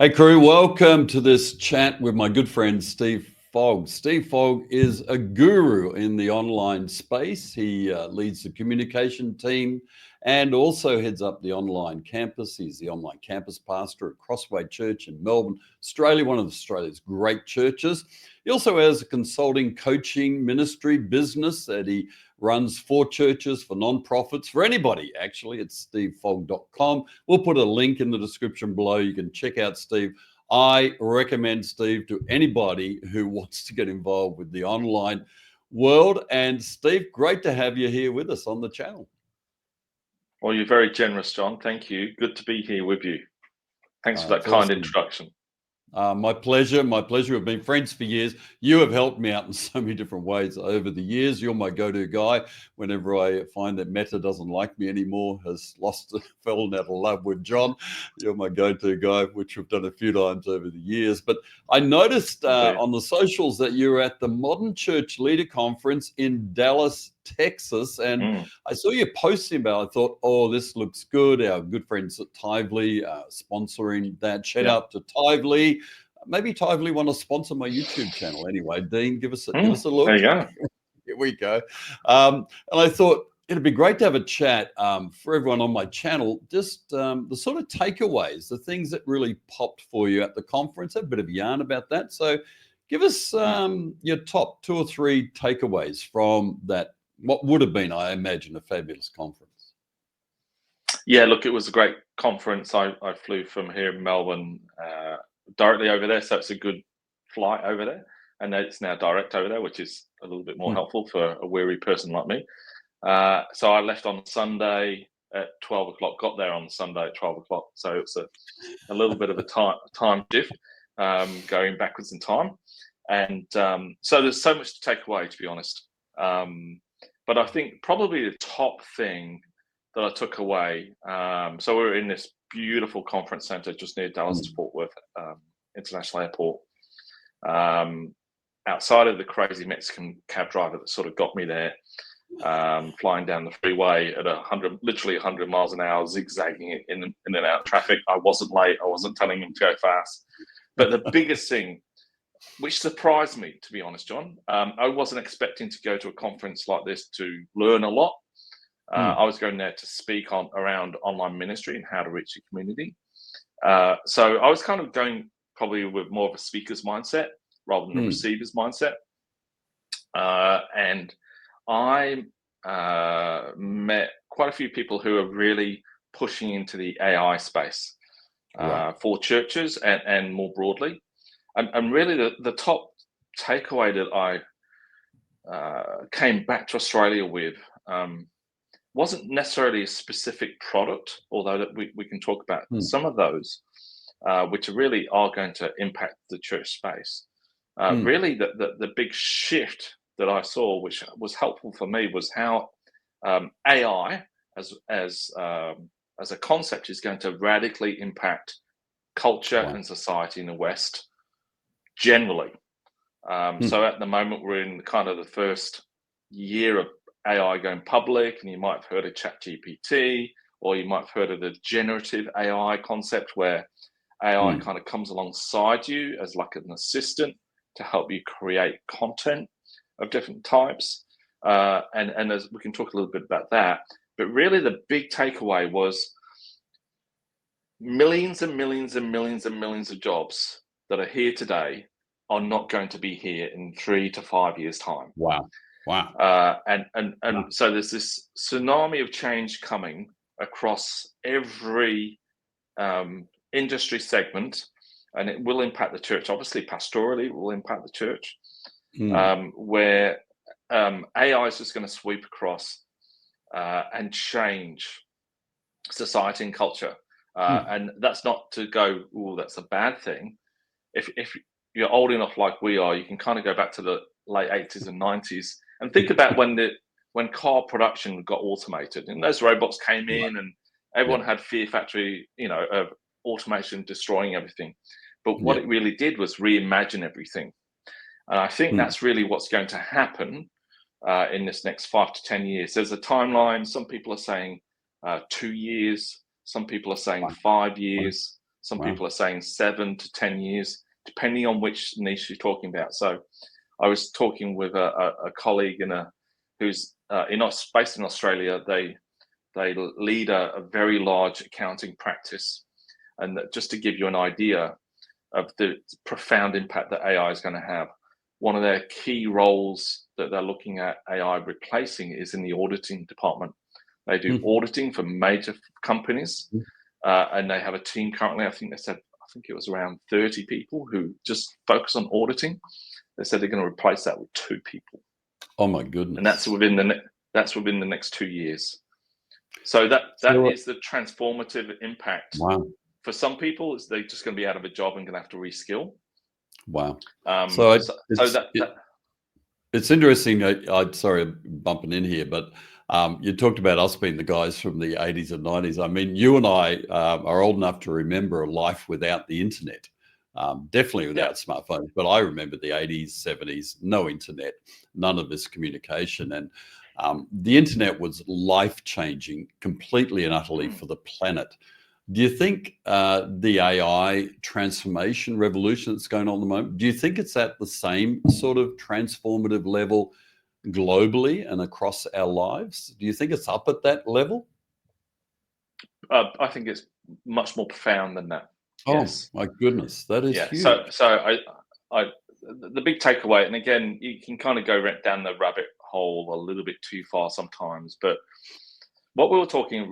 Hey crew, welcome to this chat with my good friend Steve Fogg. Steve Fogg is a guru in the online space. He leads the communication team and also heads up the online campus. He's the online campus pastor at Crossway Church in Melbourne, Australia, one of Australia's great churches. He also has a consulting coaching ministry business that he runs for churches, for nonprofits, for anybody, actually. It's stevefogg.com. We'll put a link in the description below. You can check out Steve. I recommend Steve to anybody who wants to get involved with the online world. And Steve, great to have you here with us on the channel. Well, you're very generous, John. Thank you. Good to be here with you. Thanks for that kind Awesome. introduction. My pleasure. My pleasure. We've been friends for years. You have helped me out in so many different ways over the years. You're my go-to guy whenever I find that Meta doesn't like me anymore, has fallen out of love with John. You're my go-to guy, which we've done a few times over the years. But I noticed on the socials that you're at the Modern Church Leader Conference in Dallas, Texas, and I saw you posting about it. I thought, oh, this looks good. Our good friends at Tively sponsoring that. Shout out to Tively. Maybe Tively want to sponsor my YouTube channel. Anyway, Dean, give us a look. There you go. Here we go. And I thought it'd be great to have a chat for everyone on my channel, just the sort of takeaways, the things that really popped for you at the conference, a bit of yarn about that. So give us your top 2 or 3 takeaways from that, what would have been, I imagine, a fabulous conference. Yeah, look, it was a great conference. I flew from here in Melbourne directly over there, so it's a good flight over there. And it's now direct over there, which is a little bit more helpful for a weary person like me. So I left on Sunday at 12 o'clock, got there on Sunday at 12 o'clock. So it's a little bit of a time shift going backwards in time. And so there's so much to take away, to be honest. But I think probably the top thing that I took away, so we were in this beautiful conference center just near Dallas-Fort Worth International Airport. Outside of the crazy Mexican cab driver that sort of got me there, flying down the freeway at literally 100 miles an hour, zigzagging in and out of traffic. I wasn't late. I wasn't telling him to go fast. But the biggest thing, which surprised me, to be honest, John, I wasn't expecting to go to a conference like this to learn a lot. I was going there to speak around online ministry and how to reach the community. So I was kind of going probably with more of a speaker's mindset rather than a receiver's mindset. And I met quite a few people who are really pushing into the AI space for churches and more broadly. And really the top takeaway that I came back to Australia with wasn't necessarily a specific product, although that we can talk about some of those, which really are going to impact the church space. Really, the big shift that I saw, which was helpful for me, was how AI as a concept is going to radically impact culture and society in the West generally. So at the moment, we're in kind of the first year of AI going public, and you might have heard of ChatGPT, or you might have heard of the generative AI concept, where AI kind of comes alongside you as like an assistant to help you create content of different types. And as we can talk a little bit about that, but really the big takeaway was millions and millions and millions and millions of jobs that are here today are not going to be here in 3 to 5 years' time. Wow. So there's this tsunami of change coming across every industry segment, and it will impact the church. Obviously, pastorally, it will impact the church, where AI is just going to sweep across and change society and culture. And that's not to go, oh, that's a bad thing. If you're old enough like we are, you can kind of go back to the late 80s and 90s and think about when car production got automated and those robots came in and everyone had fear factory, of automation destroying everything. But what it really did was reimagine everything. And I think that's really what's going to happen in this next 5 to 10 years. There's a timeline. Some people are saying 2 years. Some people are saying 5 years. Some Wow. people are saying 7 to 10 years, depending on which niche you're talking about. So I was talking with a colleague who's based in Australia. They lead a very large accounting practice. And just to give you an idea of the profound impact that AI is going to have, one of their key roles that they're looking at AI replacing is in the auditing department. They do auditing for major companies, and they have a team currently. I think it was around 30 people who just focus on auditing. They said they're going to replace that with 2 people. Oh my goodness! And that's within the next 2 years. So that is the transformative impact. Wow. For some people, they're just going to be out of a job and going to have to reskill. Wow. It's interesting. I'm sorry, I'm bumping in here, but you talked about us being the guys from the 80s and 90s. I mean, you and I are old enough to remember a life without the internet, definitely without smartphones. But I remember the 80s, 70s, no internet, none of this communication. And the internet was life-changing completely and utterly for the planet. Do you think the AI transformation revolution that's going on at the moment, do you think it's at the same sort of transformative level globally and across our lives? Do you think it's up at that level? I think it's much more profound than that. Yes. Oh my goodness, that is huge. So the big takeaway, and again, you can kind of go down the rabbit hole a little bit too far sometimes, but what we were talking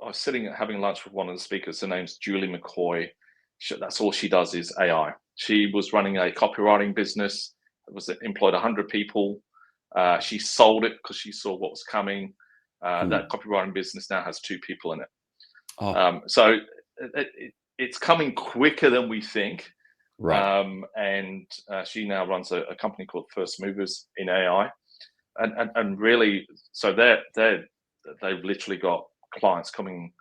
I was sitting having lunch with one of the speakers. Her name's Julie McCoy. That's all she does is AI. She was running a copywriting business. Employed 100 people. She sold it because she saw what was coming. That copywriting business now has 2 people in it. So it's coming quicker than we think. Right. And she now runs a company called First Movers in AI. And really, so they've literally got clients coming,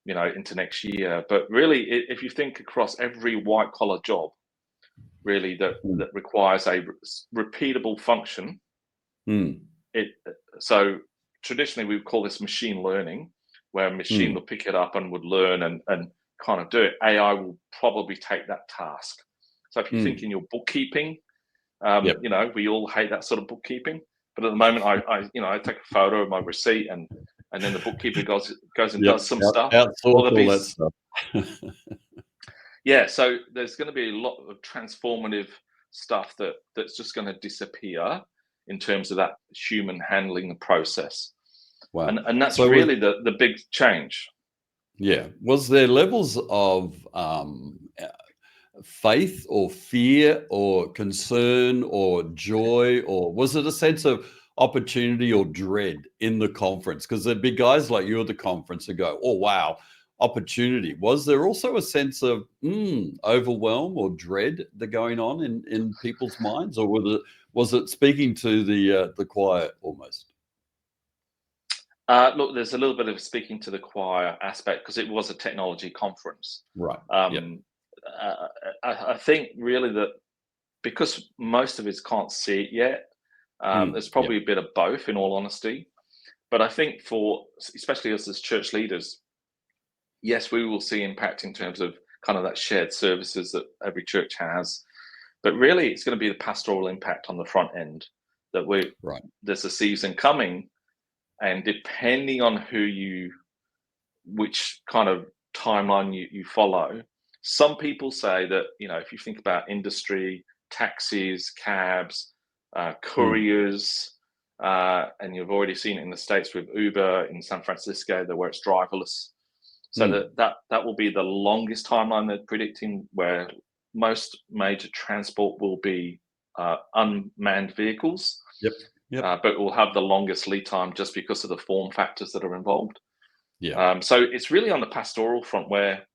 into next year. But really, if you think across every white collar job, really that requires a repeatable function, so traditionally we would call this machine learning, where a machine will pick it up and would learn and kind of do it. AI will probably take that task. So if you think in your bookkeeping, we all hate that sort of bookkeeping. But at the moment, I take a photo of my receipt and then the bookkeeper goes and does some stuff. Outsource all that stuff. So there's going to be a lot of transformative stuff that's just going to disappear in terms of that human handling the process. Wow. And that's really the big change. Yeah. Was there levels of faith or fear or concern or joy, or was it a sense of opportunity or dread in the conference? Because there'd be guys like you at the conference who go, oh, wow, opportunity. Was there also a sense of overwhelm or dread that going on in people's minds, or was it speaking to the choir almost? Look, there's a little bit of speaking to the choir aspect because it was a technology conference. Right. I think really that because most of us can't see it yet, there's probably a bit of both, in all honesty. But I think especially us as church leaders, yes, we will see impact in terms of kind of that shared services that every church has. But really, it's going to be the pastoral impact on the front end that there's a season coming. And depending on which kind of timeline you follow, some people say that, if you think about industry, taxis, cabs, couriers, and you've already seen it in the States with Uber in San Francisco, where it's driverless. So that will be the longest timeline they're predicting, where most major transport will be unmanned vehicles. Yep. But we'll have the longest lead time just because of the form factors that are involved. So it's really on the pastoral front where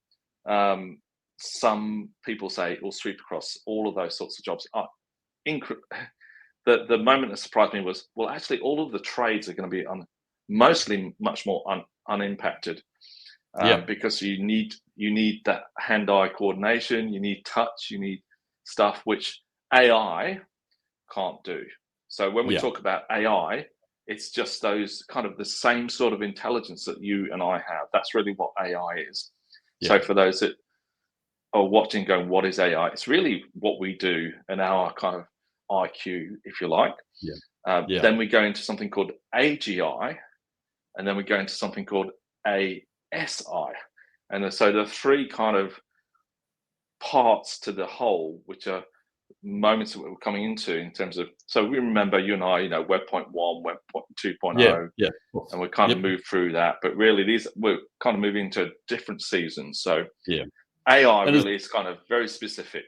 some people say it will sweep across all of those sorts of jobs. The moment that surprised me was, well, actually, all of the trades are going to be mostly much more unimpacted because you need that hand-eye coordination, you need touch, you need stuff which AI can't do. So when we talk about AI, it's just those kind of the same sort of intelligence that you and I have. That's really what AI is. So for those that are watching going, what is AI? It's really what we do and our kind of IQ, if you like. Yeah. Yeah. Then we go into something called AGI, and then we go into something called ASI. And so the three kind of parts to the whole, which are moments that we're coming into in terms of, so we remember you and I, Web 1.1, Web 2.0, Yeah. Yeah. and we kind of Yep. move through that. But really, we're kind of moving into different seasons. So Yeah. AI And really is kind of very specific.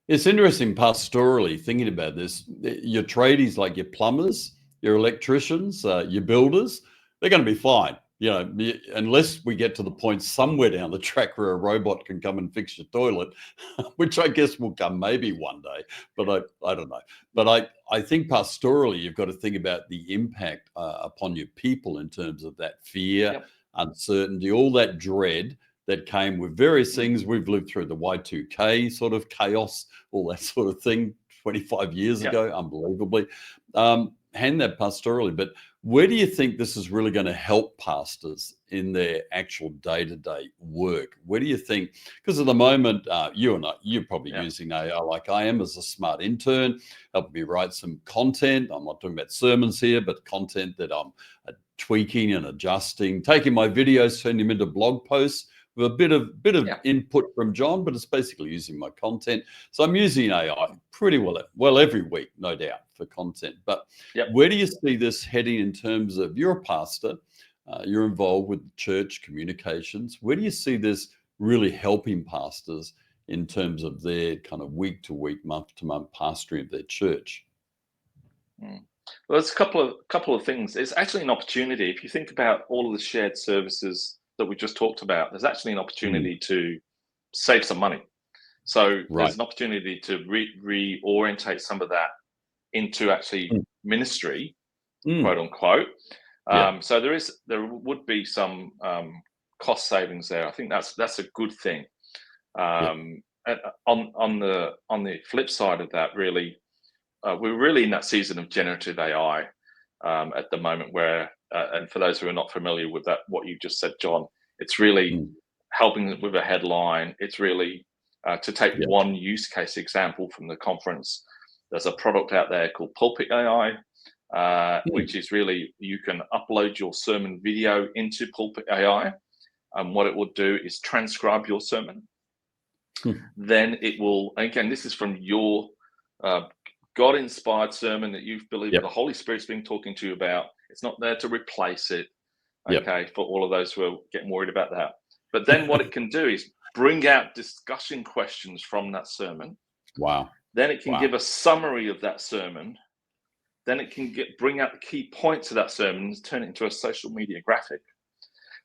it's interesting pastorally thinking about this. Your tradies, like your plumbers, your electricians, your builders, they're going to be fine. Unless we get to the point somewhere down the track where a robot can come and fix your toilet, which I guess will come maybe one day, but I don't know. But I think pastorally, you've got to think about the impact upon your people in terms of that fear, Yep. uncertainty, all that dread that came with various things. We've lived through the Y2K sort of chaos, all that sort of thing 25 years ago, unbelievably. Hand that pastorally. But where do you think this is really going to help pastors in their actual day-to-day work? Where do you think, because at the moment, you're probably using AI like I am as a smart intern, helping me write some content. I'm not talking about sermons here, but content that I'm tweaking and adjusting, taking my videos, turning them into blog posts, with a bit of input from John, but it's basically using my content. So I'm using AI pretty well every week, no doubt, for content. But where do you see this heading in terms of, you're a pastor, you're involved with church communications. Where do you see this really helping pastors in terms of their kind of week to week, month to month pastoring of their church? Well, there's a couple of things. It's actually an opportunity. If you think about all of the shared services that we just talked about, there's actually an opportunity to save some money. So there's an opportunity to reorientate some of that into actually ministry, quote unquote. So there would be some cost savings there. I think that's a good thing. And on the flip side of that, really, we're really in that season of generative AI at the moment, where, and for those who are not familiar with that, what you just said, John, it's really helping with a headline. It's really, to take one use case example from the conference, there's a product out there called Pulpit AI, which is really, you can upload your sermon video into Pulpit AI, and what it will do is transcribe your sermon. Then it will, again, this is from your God-inspired sermon that you've believed the Holy Spirit's been talking to you about. It's not there to replace it, for all of those who are getting worried about that. But then what it can do is bring out discussion questions from that sermon. Wow. Then it can give a summary of that sermon. Then it can bring out the key points of that sermon and turn it into a social media graphic.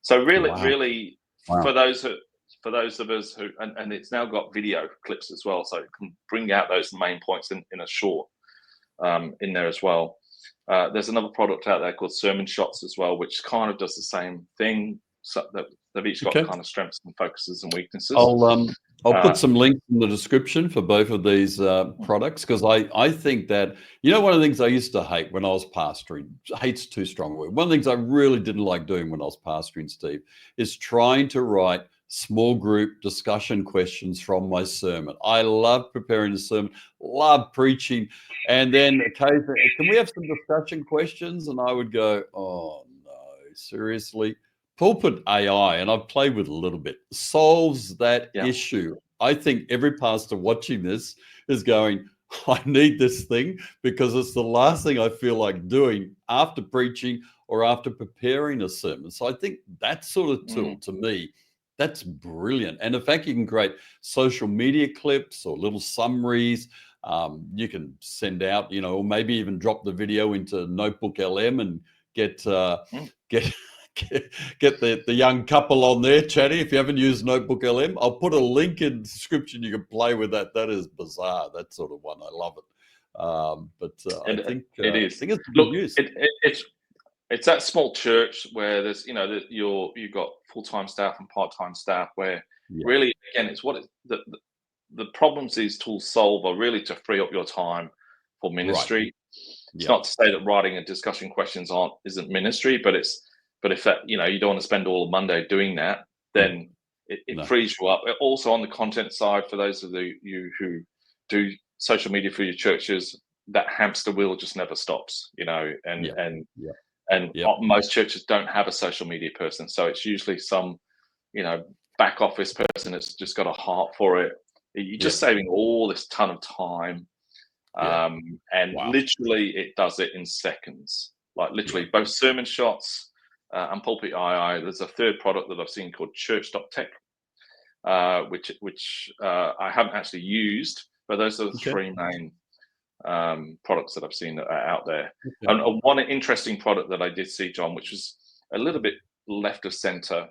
So really, for those of us who, and it's now got video clips as well, so it can bring out those main points in a short in there as well. There's another product out there called Sermon Shots as well, which kind of does the same thing. So they've each got kind of strengths and focuses and weaknesses. I'll put some links in the description for both of these products, because I think that, one of the things I used to hate when I was pastoring, hate's too strong a word. One of the things I really didn't like doing when I was pastoring, Steve, is trying to write small group discussion questions from my sermon. I love preparing a sermon, love preaching, and then occasionally, can we have some discussion questions? And I would go, oh no, seriously? Pulpit AI, and I've played with it a little bit, solves that issue. I think every pastor watching this is going, I need this thing, because it's the last thing I feel like doing after preaching or after preparing a sermon. So I think that sort of tool, to me, that's brilliant. And the fact you can create social media clips or little summaries, you can send out, or maybe even drop the video into Notebook LM and get the young couple on there chatting. If you haven't used Notebook LM, I'll put a link in the description. You can play with that. That is bizarre. That sort of one. I love it. I think it is. I think it's good use. It's that small church where there's, you've got full-time staff and part-time staff, where really, again, it's the problems these tools solve are really to free up your time for ministry. It's not to say that writing and discussion questions isn't ministry, but if that, you don't want to spend all of Monday doing that, then it frees you up. Also on the content side, for those of you who do social media for your churches, that hamster wheel just never stops, and most churches don't have a social media person, so it's usually some back office person that's just got a heart for it. You're just saving all this ton of time, and literally it does it in seconds. Like literally both sermon shots and pulpit II. There's a third product that I've seen called church.tech, which I haven't actually used, but those are the three main products that I've seen that are out there. And one interesting product that I did see, John, which was a little bit left of center,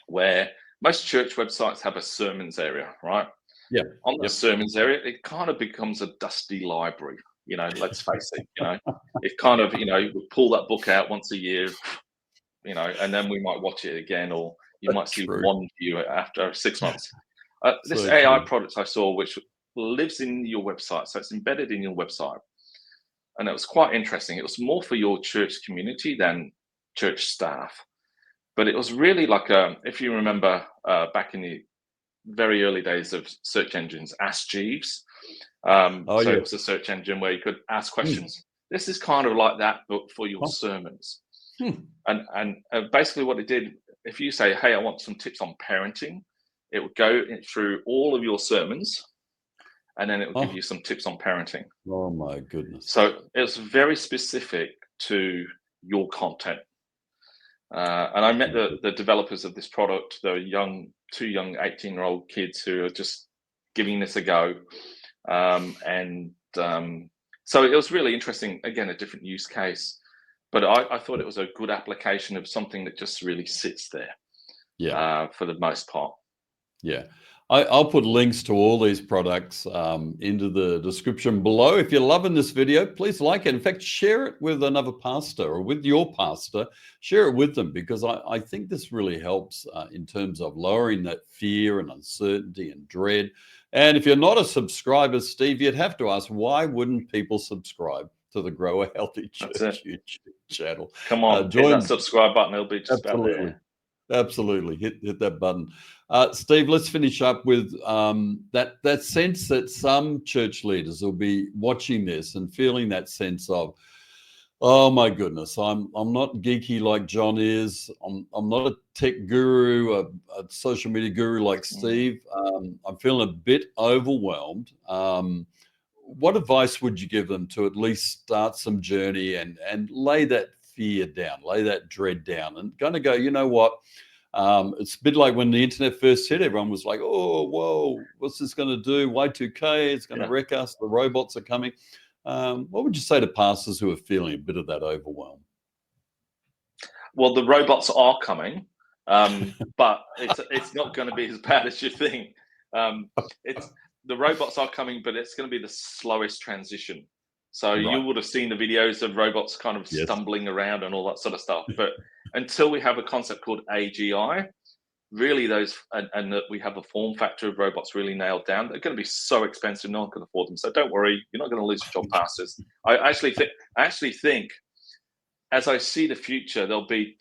where most church websites have a sermons area, right? Yeah. On the sermons area, it kind of becomes a dusty library. Let's face it. It kind of, we pull that book out once a year, and then we might watch it again, or you might see one view after 6 months. This AI product I saw, which lives in your website, so it's embedded in your website, and it was quite interesting. It was more for your church community than church staff, but it was really like if you remember back in the very early days of search engines, Ask Jeeves. It was a search engine where you could ask questions. This is kind of like that, but for your sermons. And basically what it did, if you say, hey, I want some tips on parenting, it would go through all of your sermons, and then it would give you some tips on parenting. Oh my goodness. So it's very specific to your content. And I met the developers of this product. They're two young 18-year-old kids who are just giving this a go. So it was really interesting. Again, a different use case, but I thought it was a good application of something that just really sits there. For the most part. Yeah. I'll put links to all these products into the description below. If you're loving this video, please like it. In fact, share it with another pastor or with your pastor. Share it with them, because I think this really helps in terms of lowering that fear and uncertainty and dread. And if you're not a subscriber, Steve, you'd have to ask, why wouldn't people subscribe to the Grow a Healthy Church YouTube channel? Come on, hit that subscribe button. It'll be just about there. Absolutely. Hit that button. Steve, let's finish up with that sense that some church leaders will be watching this and feeling that sense of, oh my goodness, I'm not geeky like John is. I'm not a tech guru, a social media guru like Steve. I'm feeling a bit overwhelmed. What advice would you give them to at least start some journey and lay that fear down, lay that dread down, and kind of go, you know what? It's a bit like when the internet first hit, everyone was like, oh, whoa, what's this going to do? Y2K, it's going to wreck us. The robots are coming. What would you say to pastors who are feeling a bit of that overwhelm? Well, the robots are coming, but it's not going to be as bad as you think. The robots are coming, but it's going to be the slowest transition. So you would have seen the videos of robots kind of stumbling around and all that sort of stuff. But until we have a concept called AGI, really and that we have a form factor of robots really nailed down, they're going to be so expensive, no one can afford them. So don't worry, you're not going to lose your job, pastors. I actually think, as I see the future, there'll be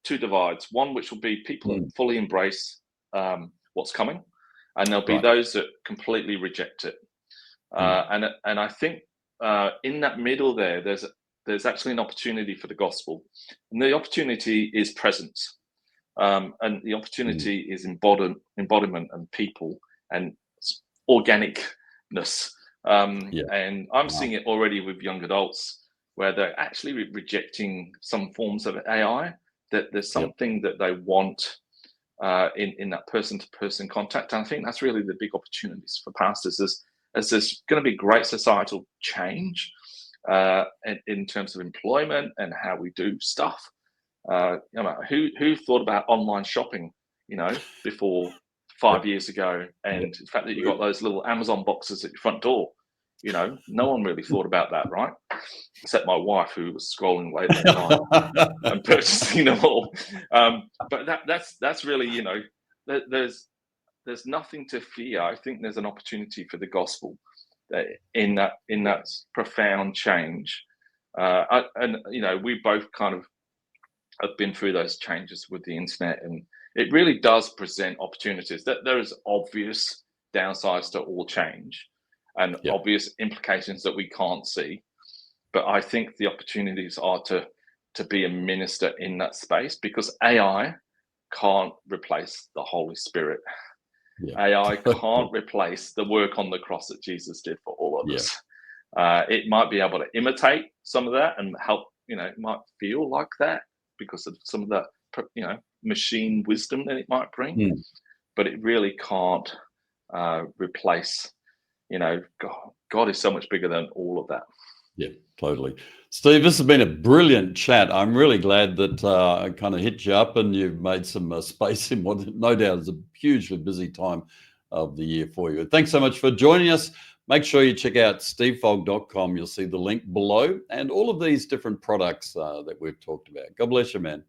two divides. One which will be people that fully embrace what's coming, and there'll be those that completely reject it. And I think in that middle there's actually an opportunity for the gospel, and the opportunity is presence, and the opportunity is embodiment and people and organicness. And I'm seeing it already with young adults, where they're actually rejecting some forms of AI, that there's something that they want in that person-to-person contact. And I think that's really the big opportunities for pastors, as there's going to be great societal change in terms of employment and how we do stuff. Who thought about online shopping, before 5 years ago, and the fact that you got those little Amazon boxes at your front door, no one really thought about that, right? Except my wife, who was scrolling late at night and purchasing them all. But that's really, there's nothing to fear. I think there's an opportunity for the gospel in that profound change. We both kind of have been through those changes with the internet, and it really does present opportunities. That there is obvious downsides to all change and obvious implications that we can't see. But I think the opportunities are to be a minister in that space, because AI can't replace the Holy Spirit. AI can't replace the work on the cross that Jesus did for all of us. It might be able to imitate some of that and help, it might feel like that because of some of that, machine wisdom that it might bring, but it really can't replace, God is so much bigger than all of that. Yeah, totally. Steve, this has been a brilliant chat. I'm really glad that I kind of hit you up and you've made some space in what no doubt is a hugely busy time of the year for you. Thanks so much for joining us. Make sure you check out stevefogg.com. You'll see the link below and all of these different products that we've talked about. God bless you, man.